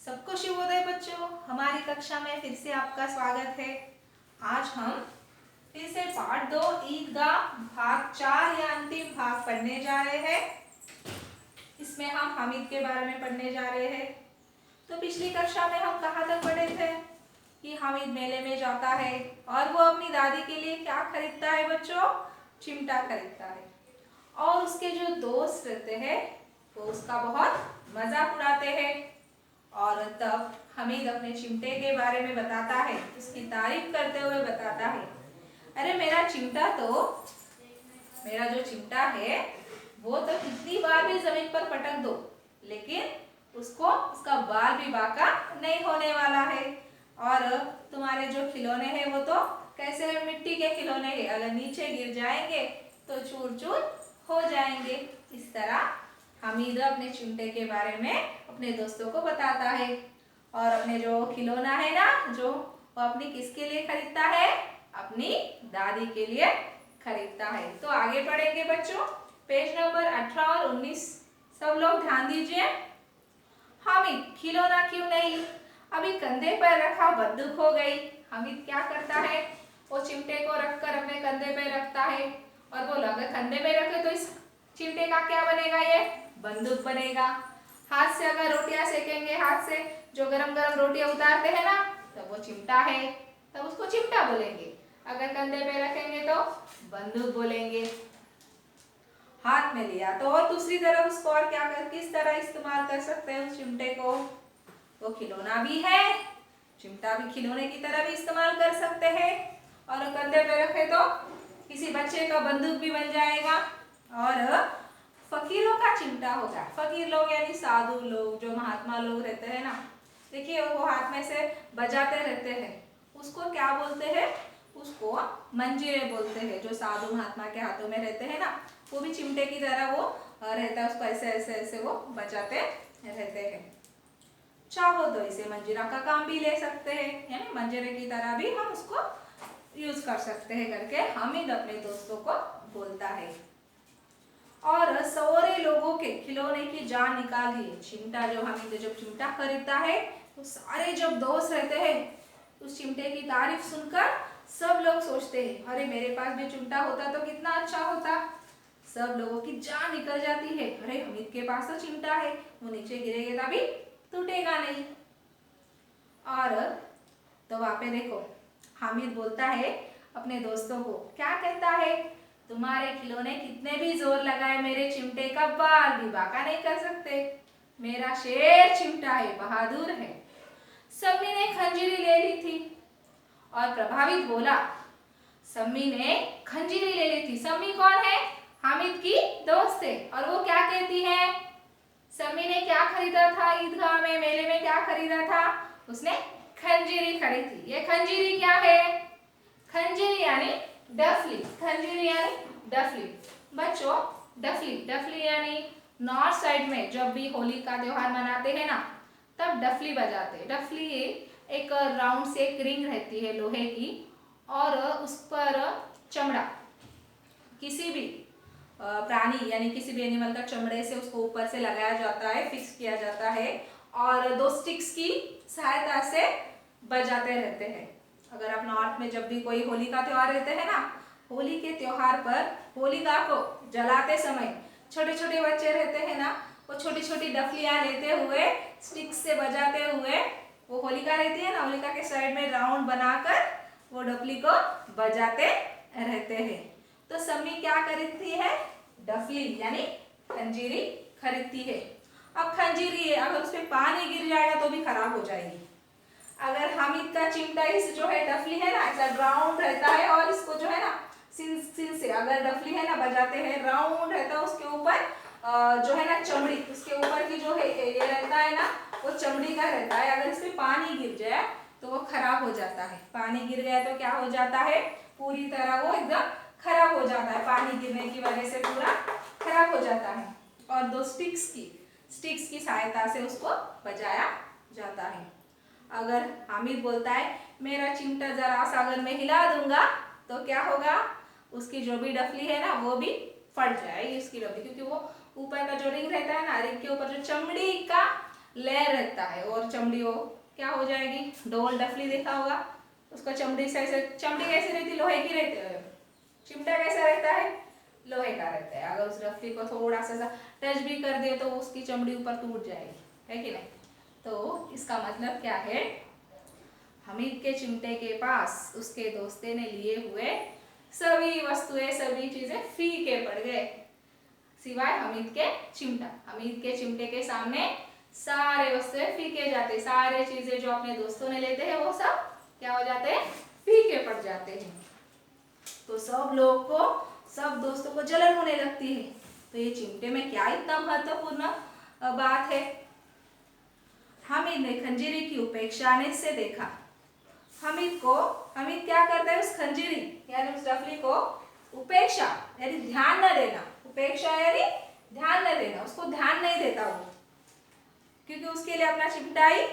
सबको शुभोदय बच्चों। हमारी कक्षा में फिर से आपका स्वागत है। आज हम फिर से पाठ 2 ईदगाह भाग 4 या अंतिम भाग पढ़ने जा रहे हैं। इसमें हम हामिद के बारे में पढ़ने जा रहे हैं। तो पिछली कक्षा में हम कहाँ तक पढ़े थे कि हामिद मेले में जाता है और वो अपनी दादी के लिए क्या खरीदता है बच्चों? चिमटा खरीदता है। और उसके जो दोस्त रहते हैं वो उसका बहुत मजाक उड़ाते हैं। और तब हामिद अपने चिमटे के बारे में बताता है, उसकी तारीफ करते हुए बताता है, अरे मेरा जो चिमटा है वो तो कितनी बार भी जमीन पर पटक दो लेकिन उसका बाल भी बांका नहीं होने वाला है। और तुम्हारे जो खिलौने हैं वो तो कैसे है, मिट्टी के खिलौने हैं, अगर नीचे गिर जाएंगे तो चूर चूर हो जाएंगे। इस तरह हामिद अपने चिमटे के बारे में अपने दोस्तों को बताता है। और अपने जो खिलौना है ना, जो वो अपनी किसके लिए खरीदता है? अपनी दादी के लिए खरीदता है। तो आगे पढ़ेंगे बच्चों, पेज नंबर 18 और 19 सब लोग ध्यान दीजिए। हामिद खिलौना क्यों नहीं, अभी कंधे पर रखा बंदूक हो गई। हामिद क्या करता है, वो चिमटे को रखकर अपने कंधे पे रखता है और वो अगर कंधे में रखे तो इस चिमटे का क्या बनेगा? ये बंदूक बनेगा। हाथ से अगर रोटियां सेकेंगे, हाथ से जो गरम गरम रोटियां उतारते हैं ना, तब वो चिमटा है, तब उसको चिमटा बोलेंगे। अगर कंधे पे रखेंगे तो बंदूक बोलेंगे। हाथ में लिया तो और दूसरी तरफ उसको और क्या कर किस तरह इस्तेमाल कर सकते हैं उस चिमटे को? वो खिलौना भी है, चिमटा भी खिलौने की तरह भी इस्तेमाल कर सकते हैं। और कंधे पे रखे तो किसी बच्चे का बंदूक भी बन जाएगा। और फकीरों का चिमटा होगा। फकीर लोग यानी साधु लोग, जो महात्मा लोग रहते हैं ना, देखिए वो हाथ में से बजाते रहते हैं, उसको क्या बोलते हैं? उसको मंजीरे बोलते हैं। जो साधु महात्मा के हाथों में रहते हैं ना, वो भी चिमटे की तरह वो रहता है, उसको ऐसे ऐसे ऐसे वो बजाते रहते हैं। चाहो तो इसे मंजीरा का काम भी ले सकते हैं, यानी मंजीरे की तरह भी हम उसको यूज कर सकते हैं करके हामिद अपने दोस्तों को बोलता है। और सौरे लोगों के खिलौने की जान निकाल दी। चिमटा जो हामिद जब चिमटा खरीदता है तो सारे जब दोस्त रहते हैं उस चिमटे की तारीफ सुनकर सब लोग सोचते हैं, अरे मेरे पास भी चिमटा होता तो कितना अच्छा होता। सब लोगों की जान निकल जाती है, अरे हामिद के पास तो चिमटा है, वो नीचे गिरेगा तभी टूटेगा नहीं। और तो वहां पे देखो हामिद बोलता है अपने दोस्तों को, क्या कहता है, तुम्हारे खिलौने कितने भी जोर लगाए मेरे चिमटे का बाल भी बांका नहीं कर सकते। मेरा शेर चिमटा है, बहादुर है। सम्मी ने खंजीरी ले ली थी और प्रभावित बोला, सम्मी ने खंजीरी ले ली थी। सम्मी कौन है? हामिद की दोस्त है। और वो क्या कहती है? सम्मी ने क्या खरीदा था ईदगाह में, मेले में क्या खरीदा था? उसने खंजीरी खरीदी। ये खंजीरी क्या है? खंजीरी यानी डफली। खंजीरी यानी डफली। बच्चों डफली यानी नॉर्थ साइड में जब भी होली का त्योहार मनाते हैं ना, तब डफली बजाते हैं। डफली एक राउंड से एक रिंग रहती है लोहे की, और उस पर चमड़ा किसी भी प्राणी यानी किसी भी एनिमल का चमड़े से उसको ऊपर से लगाया जाता है, फिक्स किया जाता है और 2 स्टिक्स की सहायता से बजाते रहते हैं। अगर आप नॉर्थ में जब भी कोई होली का त्योहार रहते हैं ना, होली के त्योहार पर होलिका को जलाते समय छोटे छोटे बच्चे रहते हैं ना, वो छोटी छोटी डफलियां लेते हुए स्टिक से बजाते हुए, वो होलिका रहती है ना, होलिका के साइड में राउंड बनाकर वो डफली को बजाते रहते हैं। तो सम्मी क्या खरीदती है? डफली यानी खंजीरी खरीदती है। अब खंजीरी है, अगर उसमें पानी गिर जाएगा तो भी खराब हो जाएगी। अगर हामिद का चिमटा इस जो है डफली है ना, ऐसा राउंड रहता है, और इसको जो है ना सिन से अगर डफली है ना बजाते हैं, राउंड रहता है, उसके ऊपर जो है ना चमड़ी, उसके ऊपर की जो है ये रहता है ना, वो चमड़ी का रहता है। अगर इसमें पानी गिर जाए तो वो खराब हो जाता है। पानी गिर गया तो क्या हो जाता है? पूरी तरह वो एकदम खराब हो जाता है, पानी गिरने की वजह से पूरा खराब हो जाता है। और 2 स्टिक्स की सहायता से उसको बजाया जाता है। अगर हामिद बोलता है मेरा चिमटा जरा सा अगर मैं हिला दूंगा तो क्या होगा? उसकी जो भी डफली है ना वो भी फट जाएगी उसकी डफली, क्योंकि वो ऊपर का जो रिंग रहता है ना, रिंग के ऊपर जो चमड़ी का लेयर रहता है और चमड़ी वो क्या हो जाएगी, डोल डफली देखा होगा, उसका चमड़ी से ऐसे, चमड़ी कैसी रहती, लोहे की रहती है, चिमटा कैसा रहता है, लोहे का रहता है। अगर उस डफली को थोड़ा सा टच भी कर दे तो उसकी चमड़ी ऊपर टूट जाएगी, है कि नहीं। तो इसका मतलब क्या है, हामिद के चिमटे के पास उसके दोस्ते ने लिए हुए सभी वस्तुएं, सभी चीजें फीके पड़ गए सिवाय हामिद के चिमटा। हामिद के चिमटे के सामने सारे वस्तुएं फीके जाते, सारे चीजें जो अपने दोस्तों ने लेते हैं वो सब क्या हो जाते हैं, फीके पड़ जाते हैं। तो सब लोग को, सब दोस्तों को जलन होने लगती है। तो ये चिमटे में क्या इतना महत्वपूर्ण बात है। हामिद ने खंजीरी की उपेक्षा से देखा। हामिद क्या करता है, उस खंजीरी यानी उस डफली को उपेक्षा यानी ध्यान न देना, उपेक्षा यानी ध्यान न देना, उसको ध्यान नहीं देता वो, क्योंकि उसके लिए अपना चिमटा ही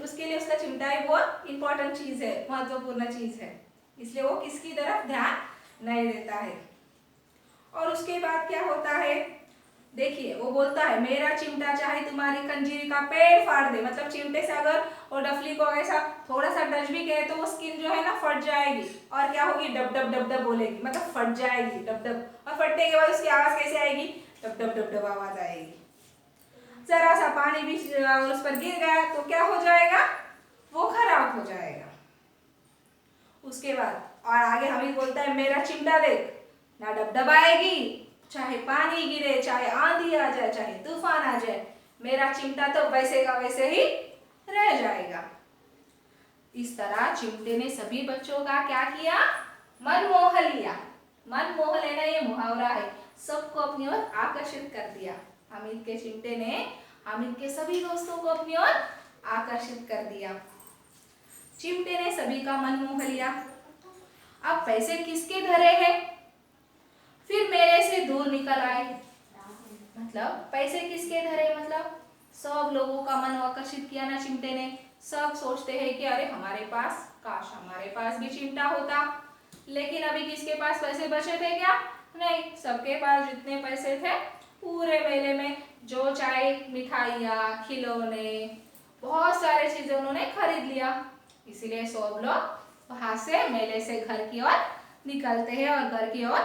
उसके लिए उसका चिमटा ही बहुत इंपॉर्टेंट चीज है, महत्वपूर्ण चीज है, इसलिए वो किसकी तरफ ध्यान नहीं देता है। और उसके बाद क्या होता है, देखिए वो बोलता है मेरा चिमटा चाहे तुम्हारी खंजीरी का पेड़ फाड़ दे, मतलब चिमटे से अगर वो डफली को ऐसा थोड़ा सा टच भी करे तो वो स्किन जो है ना फट जाएगी और क्या होगी, डब डब डब डब बोलेगी, मतलब फट जाएगी डब डब, और फटने के बाद उसकी आवाज कैसे आएगी, डब डब डब डब आवाज आएगी। जरा सा पानी भी उस पर गिर गया तो क्या हो जाएगा, वो खराब हो जाएगा। उसके बाद और आगे हामिद बोलता है मेरा चिमटा देख, ना डबडबाएगी, चाहे पानी गिरे, चाहे आंधी आ जाए, चाहे तूफान आ जाए, मेरा चिमटा तो वैसे का वैसे ही रह जाएगा। इस तरह चिमटे ने सभी बच्चों का क्या किया, मन मोह लिया। मन मोह लेना ये मुहावरा है, सबको अपनी ओर आकर्षित कर दिया। हामिद के चिमटे ने हामिद के सभी दोस्तों को अपनी ओर आकर्षित कर दिया। चिमटे ने सभी का मन मोह लिया। अब पैसे किसके धरे हैं, फिर मेले से दूर निकल आए। मतलब पैसे किसके धरे, मतलब सब लोगों का मन आकर्षित किया ना चिमटे ने। सब सोचते हैं कि अरे हमारे पास, काश हमारे पास भी चिमटा होता, लेकिन अभी किसके पास पैसे बचे थे क्या, नहीं, सबके पास जितने पैसे थे पूरे मेले में जो चाहे मिठाइयाँ, खिलौने, बहुत सारे चीजें उन्होंने खरीद लिया। इसीलिए सब लोग वहां से मेले से घर की ओर निकलते हैं और घर की ओर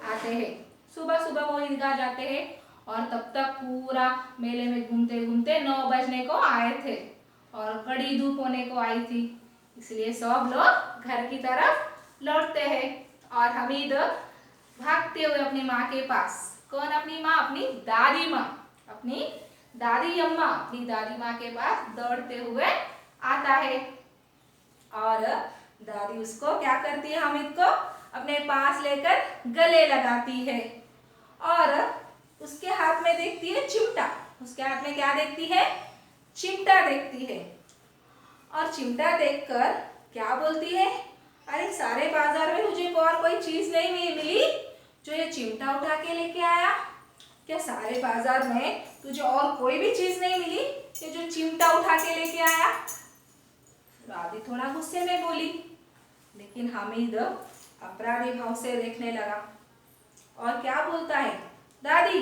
आते हैं। सुबह सुबह वो ईदगाह जाते हैं और तब तक पूरा मेले में घूमते घूमते 9 बजने को आए थे और कड़ी धूप होने को आई थी, इसलिए सब लोग घर की तरफ लौटते हैं और हामिद भागते हुए अपनी माँ के पास, कौन अपनी माँ, अपनी दादी माँ, अपनी दादी अम्मा, अपनी दादी माँ के पास दौड़ते हुए आता है और दादी उसको क्या करती है, हामिद को अपने पास लेकर गले लगाती है और उसके हाथ में देखती है चिमटा। उसके हाथ में क्या देखती है, चिमटा देखती है और चिमटा देखकर क्या बोलती है, अरे सारे बाजार में तुझे और कोई चीज नहीं मिली जो ये चिमटा उठा के लेके आया, क्या सारे बाजार में तुझे और कोई भी चीज नहीं मिली ये जो चिमटा उठा के लेके आया। दादी थोड़ा गुस्से में बोली, लेकिन हामिद अपराधी भाव से देखने लगा और क्या बोलता है, दादी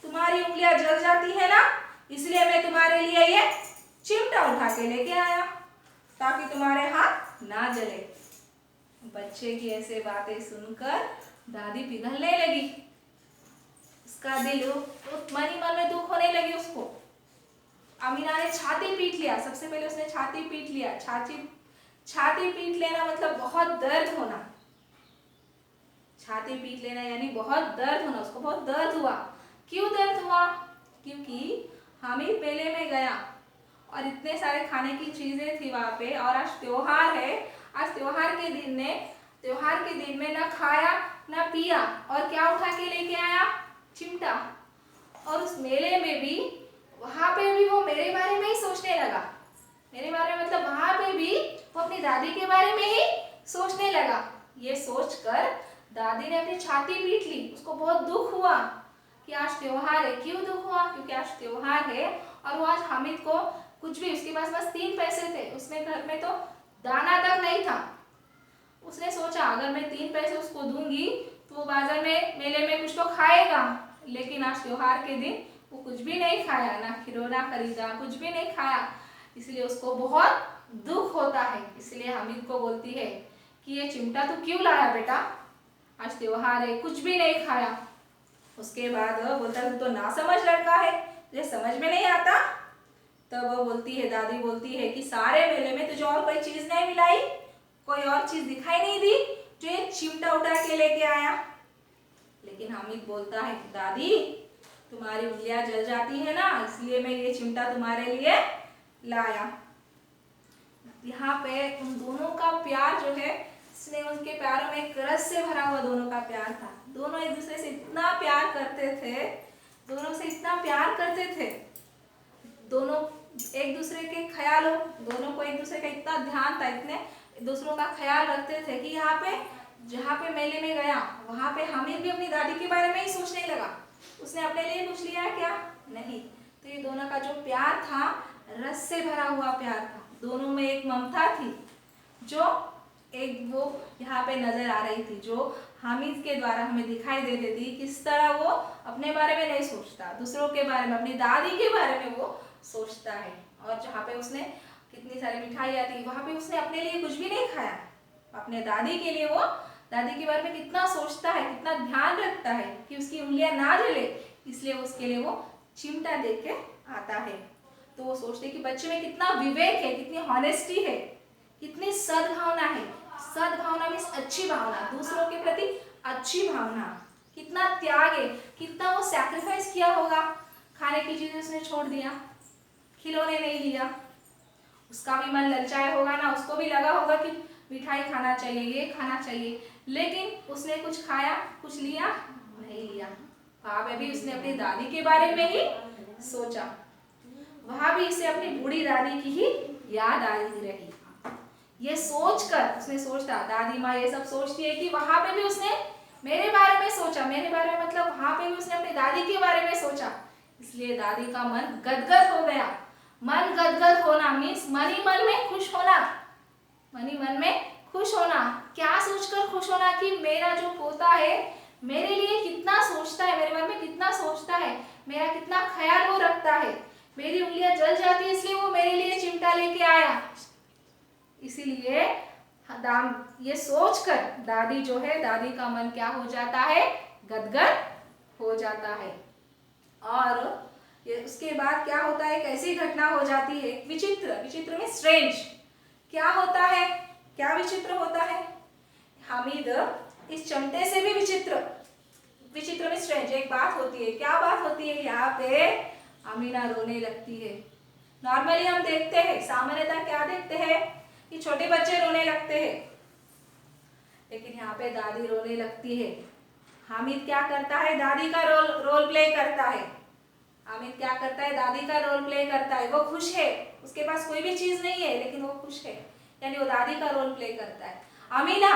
तुम्हारी उंगलियां जल जाती है ना, इसलिए मैं तुम्हारे लिए ये चिमटा उठा के लेके आया ताकि तुम्हारे हाथ ना जले। बच्चे की ऐसे बातें सुनकर दादी पिघलने लगी, उसका दिल तो मन ही मन में दुख होने लगी उसको। अमीना ने छाती पीट लिया, सबसे पहले उसने छाती पीट लिया। छाती पीट लेना मतलब बहुत दर्द होना, छाती पीट लेना यानी बहुत दर्द होना, उसको बहुत दर्द हुआ। क्यों दर्द हुआ, क्योंकि हामिद मेले में गया और इतने सारे खाने की चीजें थी वहां पे और आज त्योहार है, आज त्योहार के दिन में ना खाया ना पिया और क्या उठा के लेके आया, चिमटा। और उस मेले में भी, वहां पे भी वो मेरे बारे में ही सोचने लगा, मेरे बारे में मतलब वहां पे भी वो अपनी दादी के बारे में ही सोचने लगा। ये सोचकर दादी ने अपनी छाती पीट ली, उसको बहुत दुख हुआ कि आज त्योहार है। क्यों दुख हुआ, क्योंकि आज त्योहार है और वो आज हामिद को कुछ भी, उसके पास बस 3 पैसे थे, उसने घर में तो दाना तक नहीं था। उसने सोचा अगर मैं 3 पैसे उसको दूंगी तो वो बाजार में, मेले में कुछ तो खाएगा, लेकिन आज त्योहार के दिन वो कुछ भी नहीं खाया, ना खिलौना खरीदा, कुछ भी नहीं खाया, इसलिए उसको बहुत दुख होता है। इसलिए हामिद को बोलती है कि ये चिमटा तू क्यों लाया बेटा, आज त्योहार है, कुछ भी नहीं खाया। उसके बाद बोलता है तू तो नासमझ लड़का है, तुझे समझ में नहीं आता। तब वो बोलती है, दादी बोलती है कि सारे मेले में तुझे और कोई चीज नहीं मिलाई, कोई और चीज दिखाई नहीं दी जो ये चिमटा उठा के लेके आया। लेकिन हामिद बोलता है दादी तुम्हारी उंगलियां जल जाती है ना, इसलिए मैं ये चिमटा तुम्हारे लिए लाया। यहाँ पे उन दोनों का प्यार जो है, इसने उनके प्यारों में एक रस से भरा हुआ दोनों का प्यार था। दोनों एक दूसरे से इतना प्यार करते थे, दोनों से इतना प्यार करते थे, दोनों एक दूसरे के ख्यालों, दोनों को एक दूसरे का इतना ध्यान था, इतने दूसरों का ख्याल रखते थे कि यहाँ पे जहाँ पे मेले में गया वहां पे हामिद भी अपनी दादी के बारे में ही सोचने लगा। उसने अपने लिए कुछ लिया क्या? नहीं। तो ये दोनों का जो प्यार था रस से भरा हुआ प्यार था। दोनों में एक ममता थी जो एक वो यहाँ पे नजर आ रही थी, जो हामिद के द्वारा हमें दिखाई दे देती। किस तरह वो अपने बारे में नहीं सोचता, दूसरों के बारे में, अपनी दादी के बारे में वो सोचता है। और जहाँ पे उसने कितनी सारी मिठाइयाँ थी वहाँ पे उसने अपने लिए कुछ भी नहीं खाया, अपने दादी के लिए वो दादी के बारे में कितना सोचता है, कितना ध्यान रखता है कि उसकी उंगलियां ना जले, इसलिए उसके लिए वो चिमटा देख के आता है। तो वो सोचते कि बच्चे में कितना विवेक है, कितनी हॉनेस्टी है, कितनी सद्भावना है। सद्भावना मीन्स अच्छी भावना, दूसरों के प्रति अच्छी भावना, कितना त्याग है, कितना वो सैक्रिफाइस किया होगा। खाने की चीजें उसने छोड़ दिया, खिलौने नहीं लिया, उसका भी मन ललचाया होगा ना, उसको भी लगा होगा कि मिठाई खाना चाहिए, ये खाना चाहिए, लेकिन उसने कुछ खाया, कुछ लिया नहीं लिया। वहां पे भी उसने अपनी दादी के बारे में ही सोचा, वहां भी इसे अपनी बूढ़ी दादी की ही याद आ रही। ये सोचकर उसने सोचा, दादी माँ ये सब सोचती है कि वहां पे भी उसने मेरे बारे में सोचा, मेरे बारे में मतलब वहां पे भी उसने अपनी दादी के बारे में सोचा, इसलिए दादी का मन गदगद हो गया। मन गदगद होना मीन्स मन ही मन में खुश होना, मन ही मन में खुश होना। क्या सोचकर खुश होना कि मेरा जो पोता है मेरे लिए कितना सोचता है, मेरे बारे में कितना सोचता है, मेरा कितना ख्याल वो रखता है, मेरी उंगलियां जल जाती है इसलिए वो मेरे लिए चिमटा लेके आया। इसीलिए ये सोचकर दादी जो है, दादी का मन क्या हो जाता है, गदगद हो जाता है। और ये उसके बाद क्या होता है, कैसी घटना हो जाती है, विचित्र, विचित्र में स्ट्रेंज। क्या होता है, क्या विचित्र होता है, हामिद इस चिमटे से भी विचित्र, विचित्र में स्ट्रेंज एक बात होती है। क्या बात होती है, यहाँ पे अमीना रोने लगती है। नॉर्मली हम देखते हैं, सामान्यतः क्या देखते हैं कि छोटे बच्चे रोने लगते हैं, लेकिन यहाँ पे दादी रोने लगती है। हामिद क्या करता है, दादी का रोल प्ले करता है। हामिद क्या करता है, दादी का रोल प्ले करता है। वो खुश है, उसके पास कोई भी चीज नहीं है लेकिन वो खुश है, यानी वो दादी का रोल प्ले करता है। अमीना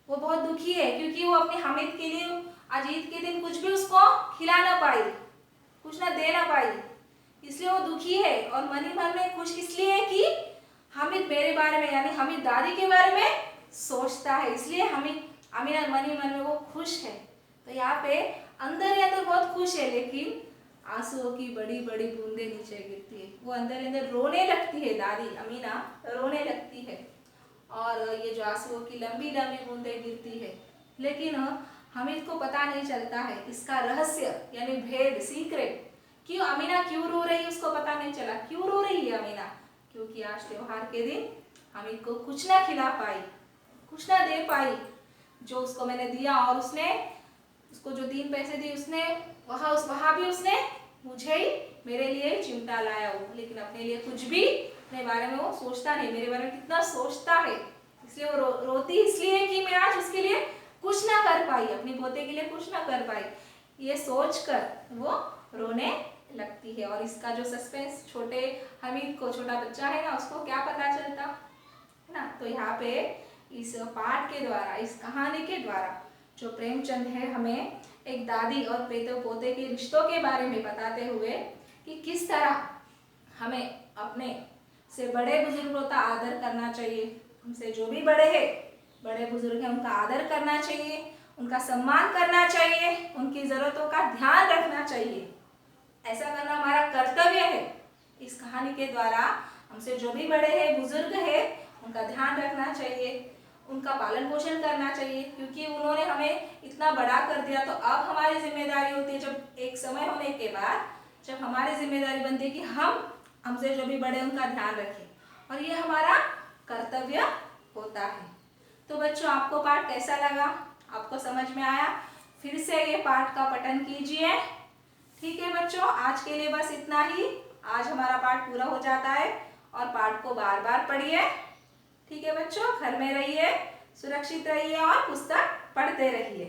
वो बहुत दुखी है क्योंकि वो अपने हामिद के लिए आज ईद के दिन कुछ भी उसको खिला ना पाई, कुछ ना दे ना पाई, इसलिए वो दुखी है। और मन ही मन में खुश इसलिए कि हामिद मेरे बारे में, यानी हामिद दादी के बारे में सोचता है, इसलिए अमीना मन ही मन में वो खुश है। तो यहाँ पे अंदर ही अंदर बहुत खुश है, लेकिन आंसुओं की बड़ी बड़ी बूंदें नीचे गिरती है। वो अंदर अंदर रोने लगती है, दादी अमीना रोने लगती है, और ये जो आंसुओं की लंबी लंबी बूंदें गिरती है, लेकिन हामिद को पता नहीं चलता है इसका रहस्य, यानी भेद, सीक्रेट। क्यों अमीना क्यों रो रही है, उसको पता नहीं चला क्यों रो रही है अमीना, क्योंकि आज त्योहार के दिन हामिद को कुछ ना खिला पाई, कुछ ना दे पाई। जो उसको मैंने दिया और उसने उसको जो 3 पैसे दिए उसने वहां भी उसने मुझे ही, मेरे लिए चिमटा लाया हो, लेकिन अपने लिए कुछ भी अपने बारे में वो सोचता नहीं, मेरे बारे में कितना सोचता है, इसलिए वो रोती इसलिए कि मैं आज उसके लिए कुछ ना कर पाई, अपने पोते के लिए कुछ ना कर पाई, ये सोचकर वो रोने लगती है। और इसका जो सस्पेंस छोटे हामिद को, छोटा बच्चा है ना, उसको क्या पता चलता है ना। तो यहाँ पे इस पाठ के द्वारा, इस कहानी के द्वारा जो प्रेमचंद है हमें एक दादी और पोते के रिश्तों के बारे में बताते हुए कि किस तरह हमें अपने से बड़े बुजुर्गों का आदर करना चाहिए, हमसे जो भी बड़े हैं, बड़े बुजुर्ग हैं, उनका आदर करना चाहिए, उनका सम्मान करना चाहिए, उनकी ज़रूरतों का ध्यान रखना चाहिए। ऐसा करना हमारा कर्तव्य है। इस कहानी के द्वारा हमसे जो भी बड़े हैं, बुजुर्ग है, उनका ध्यान रखना चाहिए, उनका पालन पोषण करना चाहिए, क्योंकि उन्होंने हमें इतना बड़ा कर दिया। तो अब हमारी जिम्मेदारी होती है, जब एक समय होने के बाद जब हमारी जिम्मेदारी बनती है कि हम हमसे जो भी बड़े उनका ध्यान रखें, और ये हमारा कर्तव्य होता है। तो बच्चों, आपको पाठ कैसा लगा? आपको समझ में आया? फिर से ये पाठ का पठन कीजिए। ठीक है बच्चों, आज के लिए बस इतना ही। आज हमारा पाठ पूरा हो जाता है और पाठ को बार बार पढ़िए। ठीक है बच्चों, घर में रहिए, सुरक्षित रहिए और पुस्तक पढ़ते रहिए।